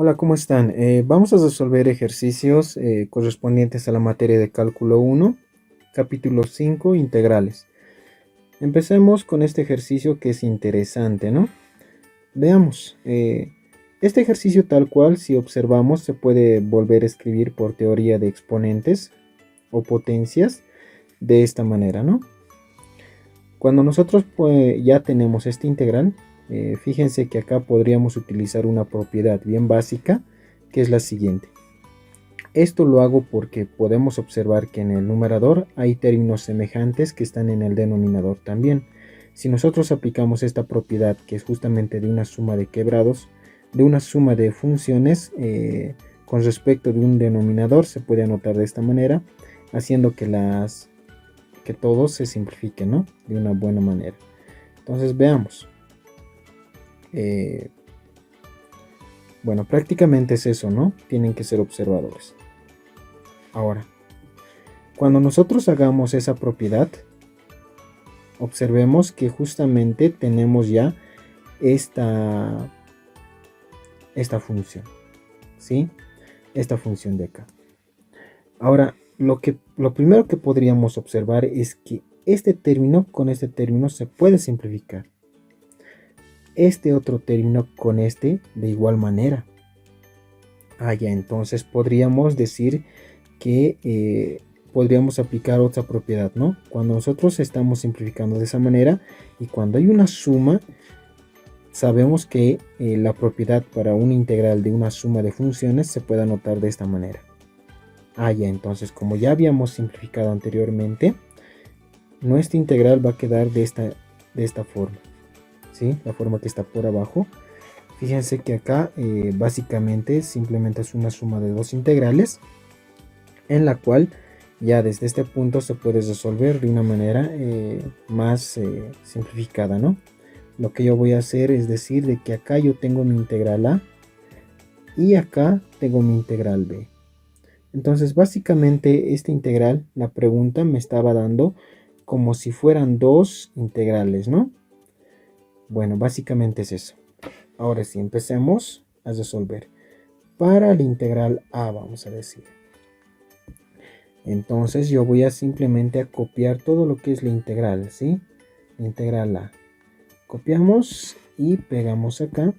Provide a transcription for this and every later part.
Hola, ¿cómo están? Vamos a resolver ejercicios correspondientes a la materia de cálculo 1, capítulo 5, integrales. Empecemos con este ejercicio que es interesante, ¿no? Veamos. Este ejercicio tal cual, si observamos, se puede volver a escribir por teoría de exponentes o potencias de esta manera, ¿no? Cuando nosotros pues, ya tenemos este integral, fíjense que acá podríamos utilizar una propiedad bien básica, que es la siguiente. Esto lo hago porque podemos observar que en el numerador hay términos semejantes que están en el denominador también. Si nosotros aplicamos esta propiedad, que es justamente de una suma de quebrados, de una suma de funciones con respecto de un denominador, se puede anotar de esta manera, haciendo que todo se simplifique, ¿no? De una buena manera. Entonces veamos. Bueno, prácticamente es eso, ¿no? Tienen que ser observadores. Ahora, cuando nosotros hagamos esa propiedad, observemos que justamente tenemos ya esta función, ¿sí? Esta función de acá. Ahora, lo primero que podríamos observar es que este término con este término se puede simplificar. Este otro término con este de igual manera. Ya, entonces podríamos decir que podríamos aplicar otra propiedad, ¿no? Cuando nosotros estamos simplificando de esa manera y cuando hay una suma, sabemos que la propiedad para una integral de una suma de funciones se puede anotar de esta manera. Ya, entonces como ya habíamos simplificado anteriormente, nuestra integral va a quedar de esta forma, ¿sí? La forma que está por abajo. Fíjense que acá básicamente simplemente es una suma de dos integrales, en la cual ya desde este punto se puede resolver de una manera más simplificada, ¿no? Lo que yo voy a hacer es decir de que acá yo tengo mi integral A y acá tengo mi integral B. Entonces básicamente esta integral, la pregunta me estaba dando como si fueran dos integrales, ¿no? Bueno, básicamente es eso. Ahora sí, empecemos a resolver. Para la integral A, vamos a decir. Entonces yo voy a simplemente a copiar todo lo que es la integral, ¿sí? La integral A. Copiamos y pegamos acá.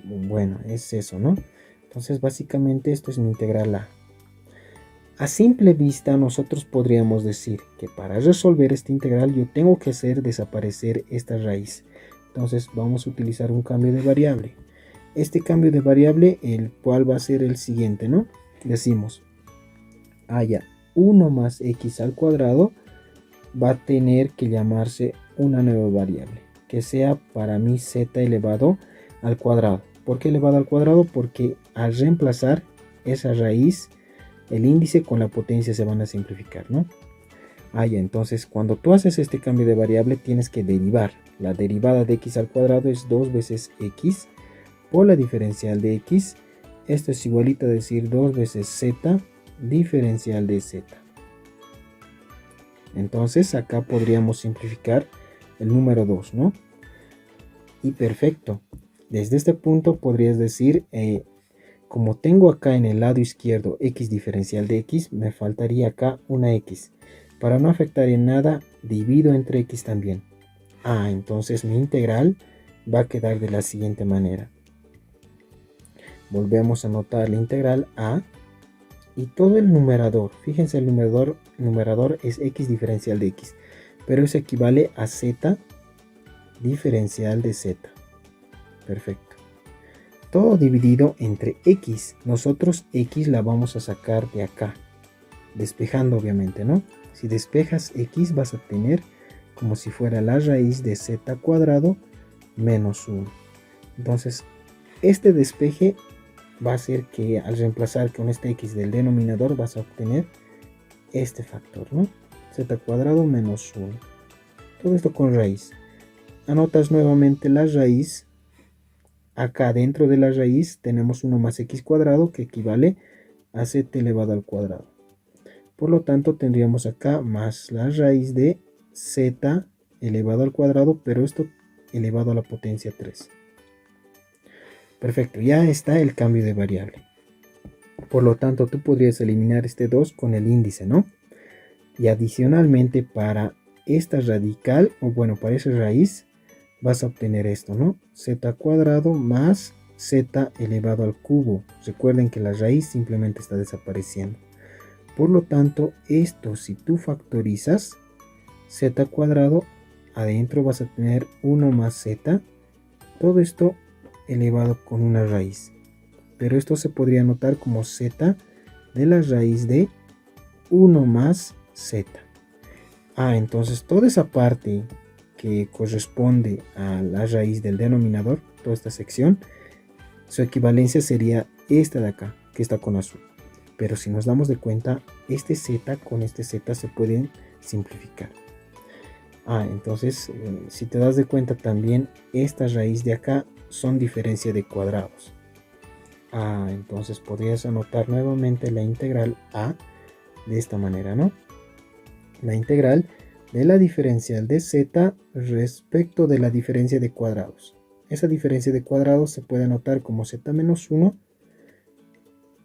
Bueno, es eso, ¿no? Entonces básicamente esto es mi integral A. A simple vista nosotros podríamos decir que para resolver esta integral yo tengo que hacer desaparecer esta raíz. Entonces vamos a utilizar un cambio de variable. Este cambio de variable, el cual va a ser el siguiente, ¿no? Decimos, ya 1 más x al cuadrado va a tener que llamarse una nueva variable, que sea para mí z elevado al cuadrado. ¿Por qué elevado al cuadrado? Porque al reemplazar esa raíz, el índice con la potencia se van a simplificar, ¿no? Ya, entonces cuando tú haces este cambio de variable tienes que derivar. La derivada de x al cuadrado es 2 veces x por la diferencial de x. Esto es igualito a decir 2 veces z diferencial de z. Entonces acá podríamos simplificar el número 2, ¿no? Y perfecto. Desde este punto podrías decir, como tengo acá en el lado izquierdo x diferencial de x, me faltaría acá una x. Para no afectar en nada, divido entre x también. Entonces mi integral va a quedar de la siguiente manera. Volvemos a anotar la integral a y todo el numerador. Fíjense, el numerador es x diferencial de x, pero eso equivale a z diferencial de z. Perfecto. Todo dividido entre x. Nosotros x la vamos a sacar de acá, despejando obviamente, ¿no? Si despejas x vas a tener como si fuera la raíz de z cuadrado menos 1. Entonces, este despeje va a hacer que al reemplazar con este x del denominador vas a obtener este factor, ¿no? Z cuadrado menos 1. Todo esto con raíz. Anotas nuevamente la raíz. Acá dentro de la raíz tenemos 1 más x cuadrado que equivale a z elevado al cuadrado. Por lo tanto tendríamos acá más la raíz de z elevado al cuadrado, pero esto elevado a la potencia 3. Perfecto, ya está el cambio de variable. Por lo tanto, tú podrías eliminar este 2 con el índice, ¿no? Y adicionalmente para esta radical, o bueno, para esa raíz, vas a obtener esto, ¿no? Z cuadrado más z elevado al cubo. Recuerden que la raíz simplemente está desapareciendo. Por lo tanto, esto si tú factorizas, z cuadrado, adentro vas a tener 1 más z, todo esto elevado con una raíz. Pero esto se podría anotar como z de la raíz de 1 más z. Entonces toda esa parte que corresponde a la raíz del denominador, toda esta sección, su equivalencia sería esta de acá, que está con azul. Pero si nos damos de cuenta, este z con este z se pueden simplificar. Entonces, si te das de cuenta también, esta raíz de acá son diferencia de cuadrados. Entonces podrías anotar nuevamente la integral a de esta manera, ¿no? La integral de la diferencial de z respecto de la diferencia de cuadrados. Esa diferencia de cuadrados se puede anotar como z menos 1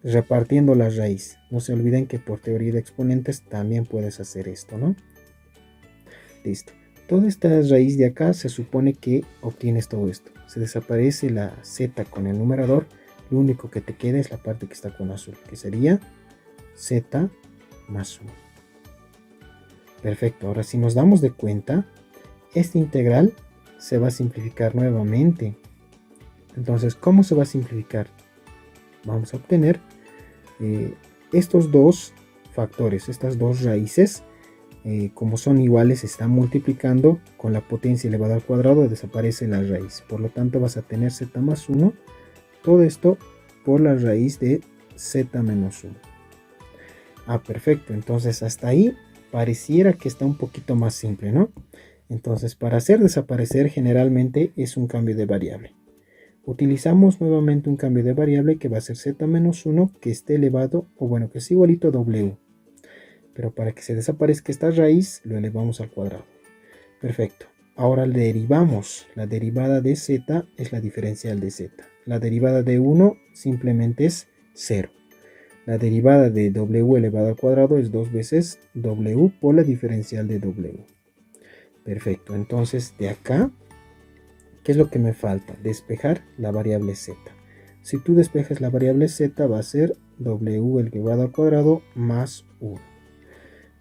repartiendo la raíz. No se olviden que por teoría de exponentes también puedes hacer esto, ¿no? Listo. Toda esta raíz de acá se supone que obtienes todo esto. Se desaparece la z con el numerador. Lo único que te queda es la parte que está con azul, que sería z más 1. Perfecto. Ahora si nos damos de cuenta, esta integral se va a simplificar nuevamente. Entonces, ¿cómo se va a simplificar? Vamos a obtener estos dos factores, estas dos raíces. Como son iguales, se están multiplicando con la potencia elevada al cuadrado, desaparece la raíz. Por lo tanto, vas a tener z más 1. Todo esto por la raíz de z menos 1. Perfecto. Entonces, hasta ahí pareciera que está un poquito más simple, ¿no? Entonces, para hacer desaparecer generalmente es un cambio de variable. Utilizamos nuevamente un cambio de variable que va a ser z menos 1 que esté elevado, o bueno, que es igualito a w. Pero para que se desaparezca esta raíz, lo elevamos al cuadrado. Perfecto. Ahora derivamos. La derivada de z es la diferencial de z. La derivada de 1 simplemente es 0. La derivada de w elevado al cuadrado es 2 veces w por la diferencial de w. Perfecto. Entonces, de acá, ¿qué es lo que me falta? Despejar la variable z. Si tú despejas la variable z, va a ser w elevado al cuadrado más 1.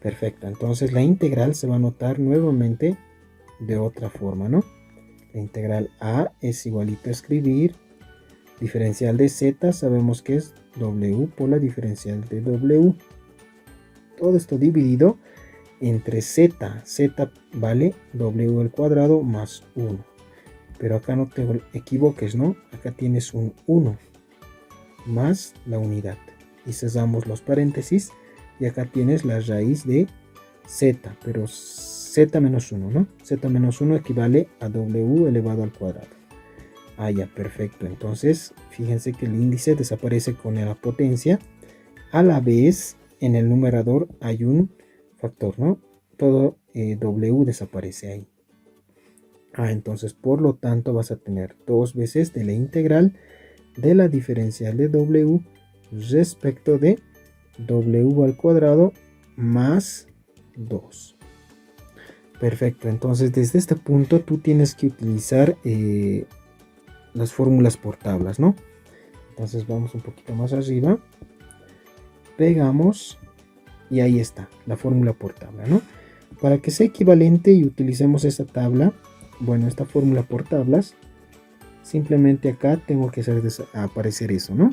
Perfecto, entonces la integral se va a anotar nuevamente de otra forma, ¿no? La integral a es igualito a escribir diferencial de z, sabemos que es w por la diferencial de w. Todo esto dividido entre z. Z vale w al cuadrado más 1. Pero acá no te equivoques, ¿no? Acá tienes un 1 más la unidad. Y cerramos los paréntesis. Y acá tienes la raíz de z, pero z menos 1, ¿no? Z menos 1 equivale a w elevado al cuadrado. Ya, perfecto. Entonces, fíjense que el índice desaparece con la potencia. A la vez, en el numerador hay un factor, ¿no? Todo w desaparece ahí. Entonces, por lo tanto, vas a tener 2 veces de la integral de la diferencial de w respecto de w al cuadrado más 2. Perfecto, entonces desde este punto tú tienes que utilizar las fórmulas por tablas, ¿no? Entonces vamos un poquito más arriba, pegamos y ahí está la fórmula por tabla, ¿no? Para que sea equivalente y utilicemos esta tabla, bueno, esta fórmula por tablas, simplemente acá tengo que hacer aparecer eso, ¿no?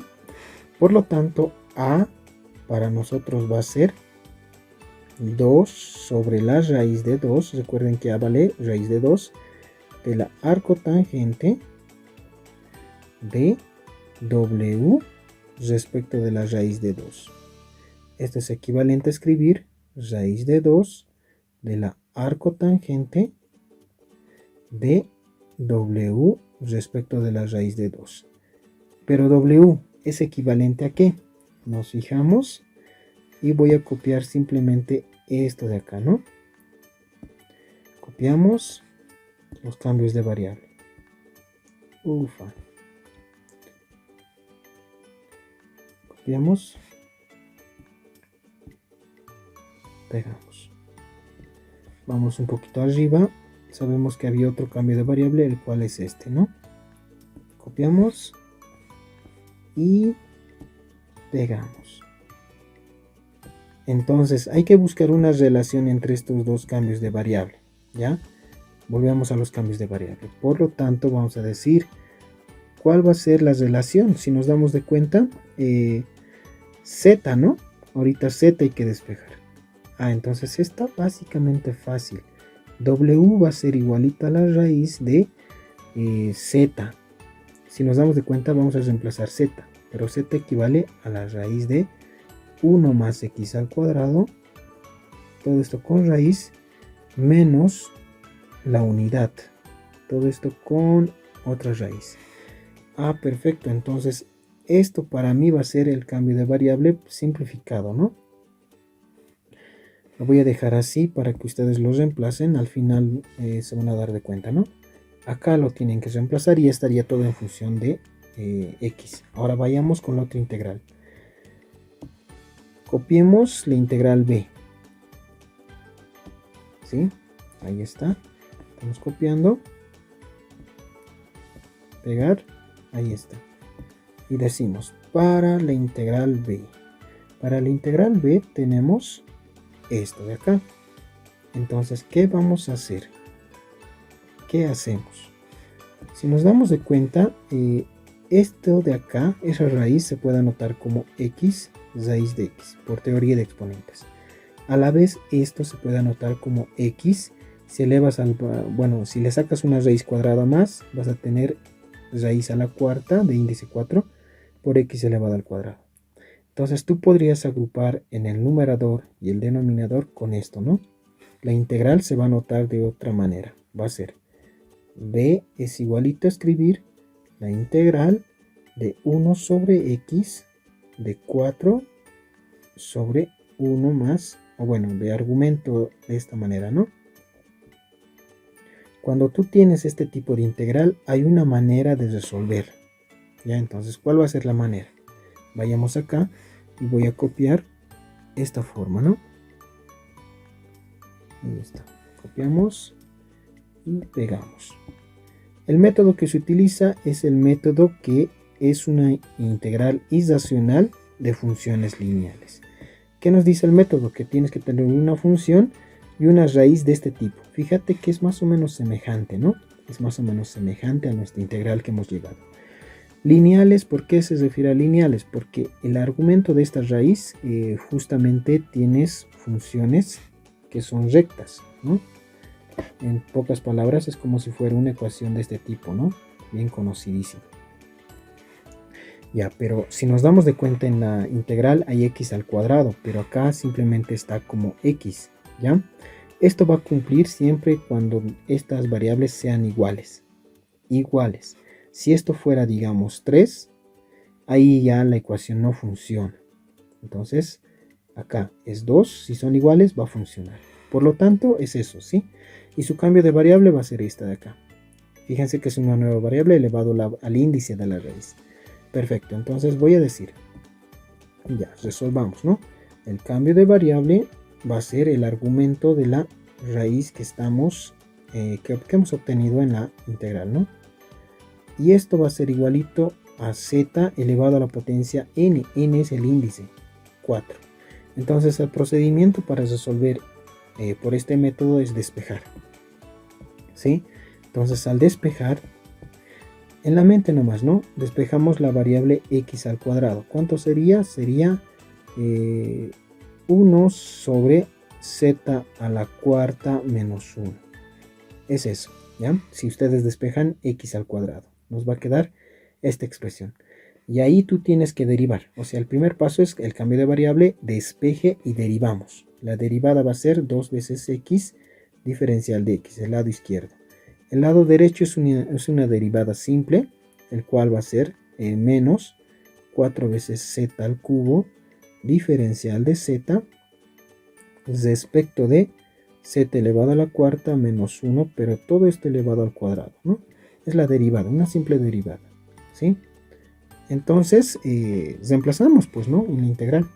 Por lo tanto, a para nosotros va a ser 2 sobre la raíz de 2. Recuerden que a vale raíz de 2 de la arcotangente de w respecto de la raíz de 2. Esto es equivalente a escribir raíz de 2 de la arcotangente de w respecto de la raíz de 2. Pero w es equivalente a ¿qué? Nos fijamos y voy a copiar simplemente esto de acá, ¿no? Copiamos los cambios de variable. Copiamos, pegamos. Vamos un poquito arriba, sabemos que había otro cambio de variable, el cual es este, ¿no? Copiamos y pegamos. Entonces hay que buscar una relación entre estos dos cambios de variable, ¿ya? Volvemos a los cambios de variable. Por lo tanto, vamos a decir cuál va a ser la relación. Si nos damos de cuenta, z, ¿no? Ahorita z hay que despejar. Entonces está básicamente fácil. W va a ser igualita a la raíz de z. Si nos damos de cuenta, vamos a reemplazar z. Pero z equivale a la raíz de 1 más x al cuadrado. Todo esto con raíz menos la unidad. Todo esto con otra raíz. Perfecto. Entonces, esto para mí va a ser el cambio de variable simplificado, ¿no? Lo voy a dejar así para que ustedes lo reemplacen. Al final se van a dar de cuenta, ¿no? Acá lo tienen que reemplazar y estaría todo en función de x. Ahora vayamos con la otra integral. Copiemos la integral b. ¿Sí? Ahí está. Estamos copiando. Pegar. Ahí está. Y decimos, para la integral b. Para la integral b tenemos esto de acá. Entonces, ¿qué vamos a hacer? ¿Qué hacemos? Si nos damos de cuenta, esto de acá, esa raíz se puede anotar como x raíz de x, por teoría de exponentes. A la vez, esto se puede anotar como x. Si elevas bueno, si le sacas una raíz cuadrada más, vas a tener raíz a la cuarta de índice 4 por x elevado al cuadrado. Entonces tú podrías agrupar en el numerador y el denominador con esto, ¿no? La integral se va a anotar de otra manera. Va a ser b es igualito a escribir la integral de 1 sobre x de 4 sobre 1 más, o bueno, de argumento de esta manera, ¿no? Cuando tú tienes este tipo de integral, hay una manera de resolver. ¿Ya? Entonces, ¿cuál va a ser la manera? Vayamos acá y voy a copiar esta forma, ¿no? Ahí está. Copiamos y pegamos. El método que se utiliza es el método que es una integral irracional de funciones lineales. ¿Qué nos dice el método? Que tienes que tener una función y una raíz de este tipo. Fíjate que es más o menos semejante, ¿no? Es más o menos semejante a nuestra integral que hemos llegado. Lineales, ¿por qué se refiere a lineales? Porque el argumento de esta raíz justamente tienes funciones que son rectas, ¿no? En pocas palabras es como si fuera una ecuación de este tipo, ¿no? Bien conocidísima. Ya, pero si nos damos de cuenta en la integral hay x al cuadrado, pero acá simplemente está como x, ¿ya? Esto va a cumplir siempre cuando estas variables sean iguales. Iguales. Si esto fuera, digamos, 3, ahí ya la ecuación no funciona. Entonces, acá es 2, si son iguales va a funcionar. Por lo tanto, es eso, ¿sí? Y su cambio de variable va a ser esta de acá. Fíjense que es una nueva variable elevado al índice de la raíz. Perfecto, entonces voy a decir, ya, resolvamos, ¿no? El cambio de variable va a ser el argumento de la raíz que estamos, que hemos obtenido en la integral, ¿no? Y esto va a ser igualito a z elevado a la potencia n. N es el índice, 4. Entonces el procedimiento para resolver por este método es despejar. ¿Sí? Entonces al despejar, en la mente nomás, ¿no? Despejamos la variable x al cuadrado. ¿Cuánto sería? Sería 1 sobre z a la cuarta menos 1. Es eso, ¿ya? Si ustedes despejan x al cuadrado, nos va a quedar esta expresión. Y ahí tú tienes que derivar. O sea, el primer paso es el cambio de variable, despeje y derivamos. La derivada va a ser 2 veces x diferencial de x, el lado izquierdo. El lado derecho es una derivada simple, el cual va a ser menos 4 veces z al cubo diferencial de z respecto de z elevado a la cuarta menos 1, pero todo esto elevado al cuadrado, ¿no? Es la derivada, una simple derivada, ¿sí? Entonces reemplazamos, pues, ¿no? En la integral.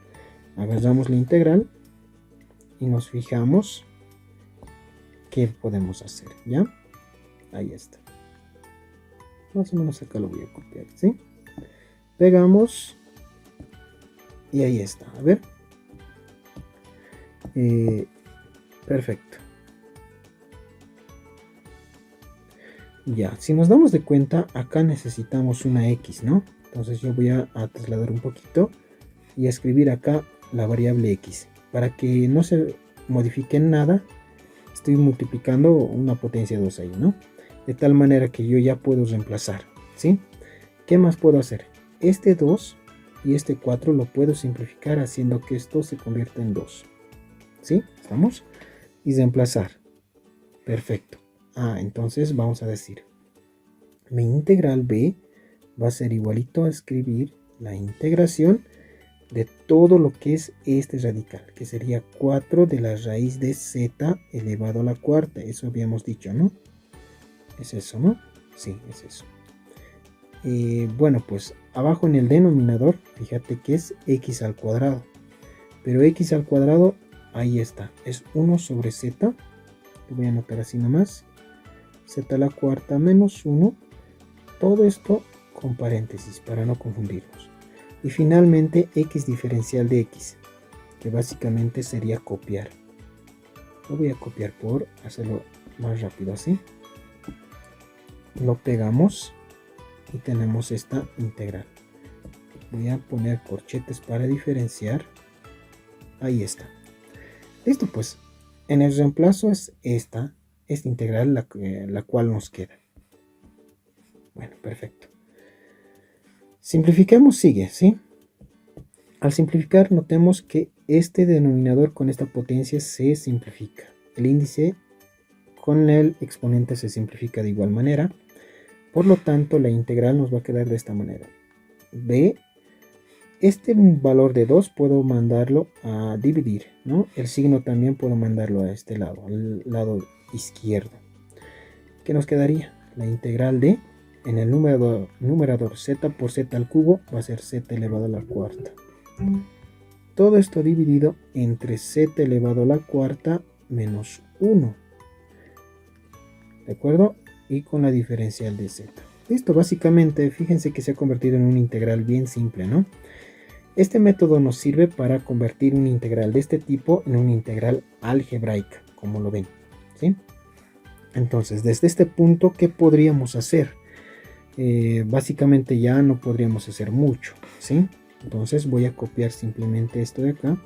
Agarramos la integral y nos fijamos qué podemos hacer, ¿ya? Ahí está. Más o menos acá lo voy a copiar, ¿sí? Pegamos y ahí está, a ver. Perfecto. Ya, si nos damos de cuenta, acá necesitamos una X, ¿no? Entonces yo voy a trasladar un poquito y a escribir acá la variable X. Para que no se modifique nada, estoy multiplicando una potencia 2 ahí, ¿no? De tal manera que yo ya puedo reemplazar, ¿sí? ¿Qué más puedo hacer? Este 2 y este 4 lo puedo simplificar haciendo que esto se convierta en 2. ¿Sí? ¿Estamos? Y reemplazar. Perfecto. Entonces vamos a decir, mi integral b va a ser igualito a escribir la integración de todo lo que es este radical, que sería 4 de la raíz de z elevado a la cuarta. Eso habíamos dicho, ¿no? Es eso, ¿no? Sí, es eso. Bueno, pues abajo en el denominador, fíjate que es x al cuadrado. Pero x al cuadrado, ahí está, es 1 sobre z. Lo voy a anotar así nomás. Z a la cuarta menos 1. Todo esto con paréntesis para no confundirnos. Y finalmente x diferencial de x, que básicamente sería copiar. Lo voy a copiar por hacerlo más rápido así. Lo pegamos y tenemos esta integral. Voy a poner corchetes para diferenciar. Ahí está. Listo, pues en el reemplazo es esta integral la cual nos queda. Bueno, perfecto. Simplifiquemos, sigue, ¿sí? Al simplificar notemos que este denominador con esta potencia se simplifica. El índice con el exponente se simplifica de igual manera. Por lo tanto, la integral nos va a quedar de esta manera. B, este valor de 2 puedo mandarlo a dividir, ¿no? El signo también puedo mandarlo a este lado, al lado izquierdo. ¿Qué nos quedaría? La integral de, en el numerador z por z al cubo, va a ser z elevado a la cuarta. Todo esto dividido entre z elevado a la cuarta menos 1. ¿De acuerdo? Y con la diferencial de z. Listo, básicamente, fíjense que se ha convertido en una integral bien simple, ¿no? Este método nos sirve para convertir una integral de este tipo en una integral algebraica, como lo ven, ¿sí? Entonces, desde este punto, ¿qué podríamos hacer? Básicamente ya no podríamos hacer mucho, ¿sí? Entonces voy a copiar simplemente esto de acá.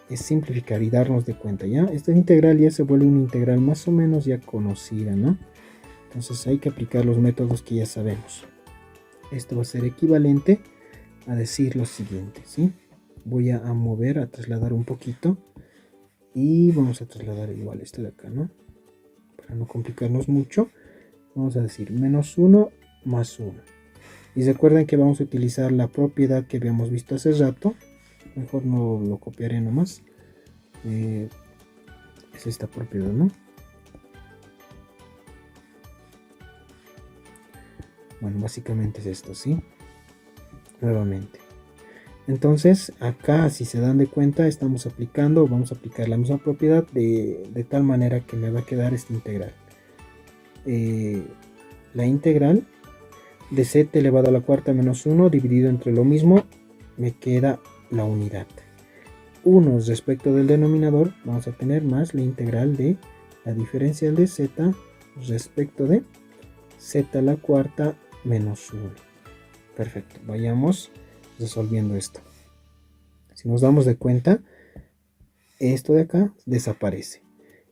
Es simplificar y darnos de cuenta, ¿ya? Esta integral ya se vuelve una integral más o menos ya conocida, ¿no? Entonces hay que aplicar los métodos que ya sabemos. Esto va a ser equivalente a decir lo siguiente, ¿sí? Voy a mover, a trasladar un poquito. Y vamos a trasladar igual esto de acá, ¿no? Para no complicarnos mucho. Vamos a decir menos 1 más 1. Y recuerden que vamos a utilizar la propiedad que habíamos visto hace rato. Mejor no lo copiaré nomás. Es esta propiedad, ¿no? Bueno, básicamente es esto, ¿sí? Nuevamente. Entonces, acá, si se dan de cuenta, vamos a aplicar la misma propiedad de tal manera que me va a quedar esta integral. La integral de z elevado a la cuarta menos 1 dividido entre lo mismo, me queda la unidad. 1 respecto del denominador, vamos a tener más la integral de la diferencial de z respecto de z a la cuarta menos 1. Perfecto, vayamos resolviendo esto. Si nos damos de cuenta, esto de acá desaparece.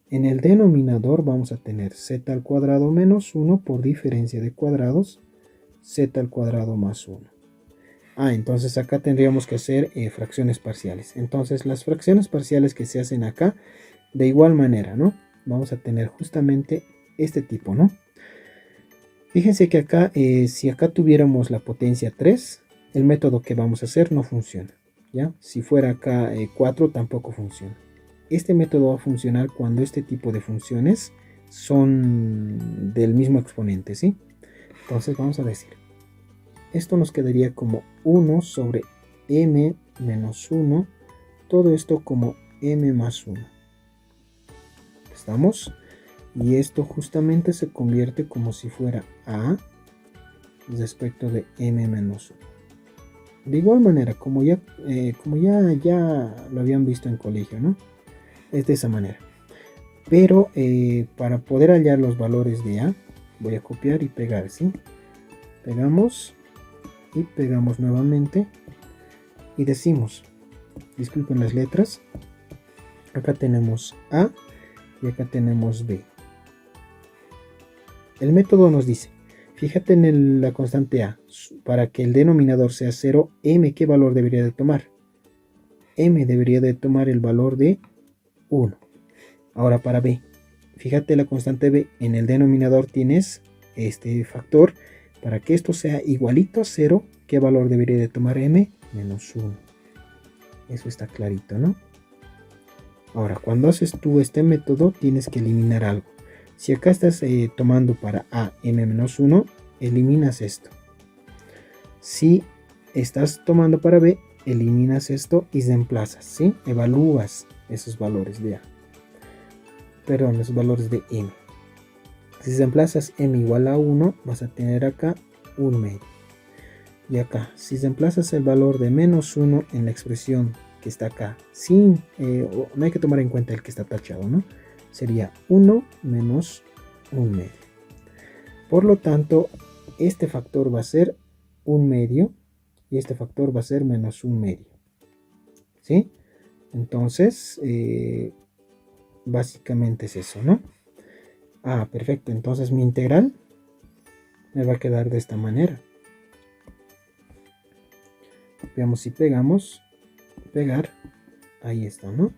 En el denominador vamos a tener z al cuadrado menos 1 por diferencia de cuadrados, z al cuadrado más 1. Entonces acá tendríamos que hacer fracciones parciales. Entonces las fracciones parciales que se hacen acá, de igual manera, ¿no? Vamos a tener justamente este tipo, ¿no? Fíjense que acá, si acá tuviéramos la potencia 3, el método que vamos a hacer no funciona, ¿ya? Si fuera acá 4, tampoco funciona. Este método va a funcionar cuando este tipo de funciones son del mismo exponente, ¿sí? Entonces vamos a decir, esto nos quedaría como 1 sobre m menos 1, todo esto como m más 1. ¿Estamos? Y esto justamente se convierte como si fuera a respecto de m menos 1. De igual manera, como ya lo habían visto en colegio, ¿no? Es de esa manera. Pero para poder hallar los valores de a, voy a copiar y pegar, ¿sí? Pegamos y pegamos nuevamente y decimos, disculpen las letras, acá tenemos a y acá tenemos b. El método nos dice, fíjate en la constante a, para que el denominador sea 0, m, ¿qué valor debería de tomar? M debería de tomar el valor de 1. Ahora para b, fíjate la constante b, en el denominador tienes este factor. Para que esto sea igualito a 0, ¿qué valor debería de tomar m? Menos 1. Eso está clarito, ¿no? Ahora, cuando haces tú este método, tienes que eliminar algo. Si acá estás tomando para a m menos 1, eliminas esto. Si estás tomando para b, eliminas esto y reemplazas, ¿sí? Evalúas esos valores de a. Perdón, esos valores de m. Si reemplazas m igual a 1, vas a tener acá 1 medio. Y acá, si reemplazas el valor de menos 1 en la expresión que está acá, sin, no hay que tomar en cuenta el que está tachado, ¿no? Sería 1 menos 1 medio. Por lo tanto, este factor va a ser 1 medio y este factor va a ser menos 1 medio. ¿Sí? Entonces, básicamente es eso, ¿no? Ah, perfecto. Entonces mi integral me va a quedar de esta manera. Copiamos y pegamos. Pegar. Ahí está, ¿no?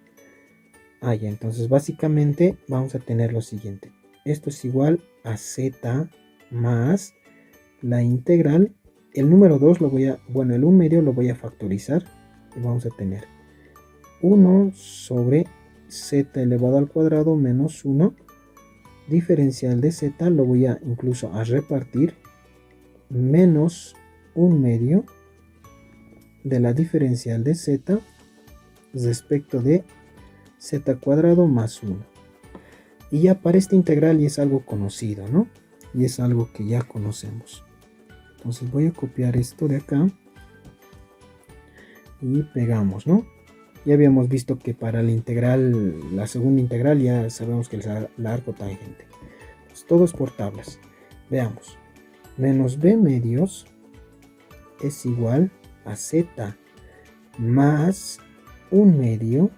Ah, ya. Entonces básicamente vamos a tener lo siguiente. Esto es igual a z más la integral. El número 2 lo voy a, bueno, el 1 medio lo voy a factorizar. Y vamos a tener 1 sobre z elevado al cuadrado menos 1. Diferencial de z lo voy a incluso a repartir menos 1 medio de la diferencial de z respecto de z cuadrado más 1. Y ya para esta integral ya es algo conocido, ¿no? Y es algo que ya conocemos. Entonces voy a copiar esto de acá y pegamos, ¿no? Ya habíamos visto que para la integral, la segunda integral, ya sabemos que es la arcotangente. Pues todo es por tablas. Veamos. Menos b medios es igual a z más 1 medio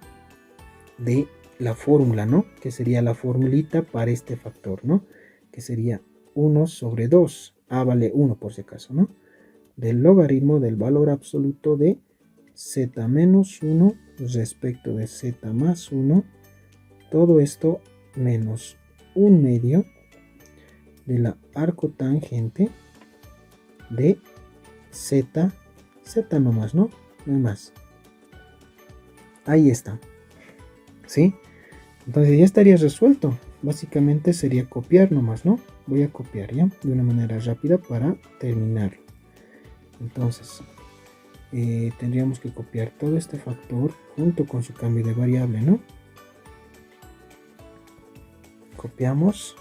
de la fórmula, ¿no? Que sería la formulita para este factor, ¿no? Que sería 1 sobre 2. A vale 1 por si acaso, ¿no? Del logaritmo del valor absoluto de z menos 1 respecto de z más 1. Todo esto menos 1 medio de la arcotangente de z nomás, ¿no? No hay más. Ahí está. ¿Sí? Entonces ya estaría resuelto. Básicamente sería copiar nomás, ¿no? Voy a copiar ya de una manera rápida para terminarlo. Entonces, tendríamos que copiar todo este factor junto con su cambio de variable, ¿no? Copiamos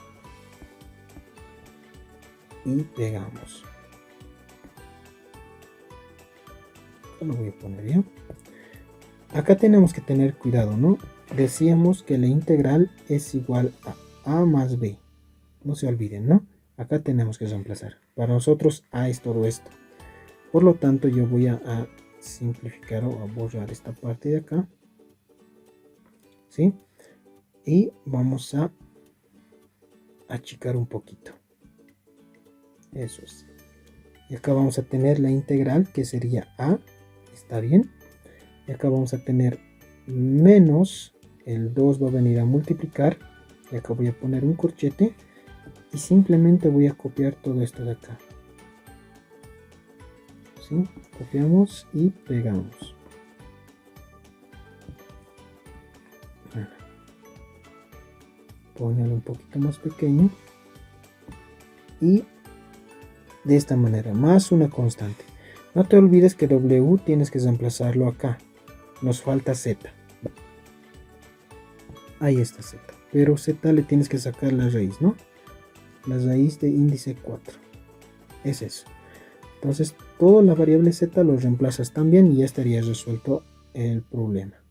y pegamos. Lo voy a poner ya. Acá tenemos que tener cuidado, ¿no? Decíamos que la integral es igual a a más b. No se olviden, ¿no? Acá tenemos que reemplazar. Para nosotros a es todo esto. Por lo tanto, yo voy a simplificar o a borrar esta parte de acá. ¿Sí? Y vamos a achicar un poquito. Eso es. Y acá vamos a tener la integral que sería a. ¿Está bien? Y acá vamos a tener menos, el 2 va a venir a multiplicar, y acá voy a poner un corchete y simplemente voy a copiar todo esto de acá. ¿Sí? Copiamos y pegamos. Bueno, ponerlo un poquito más pequeño y de esta manera, más una constante. No te olvides que W tienes que reemplazarlo acá. Nos falta Z. Ahí está Z. Pero Z le tienes que sacar la raíz, ¿no? La raíz de índice 4. Es eso. Entonces, toda la variable Z lo reemplazas también y ya estaría resuelto el problema.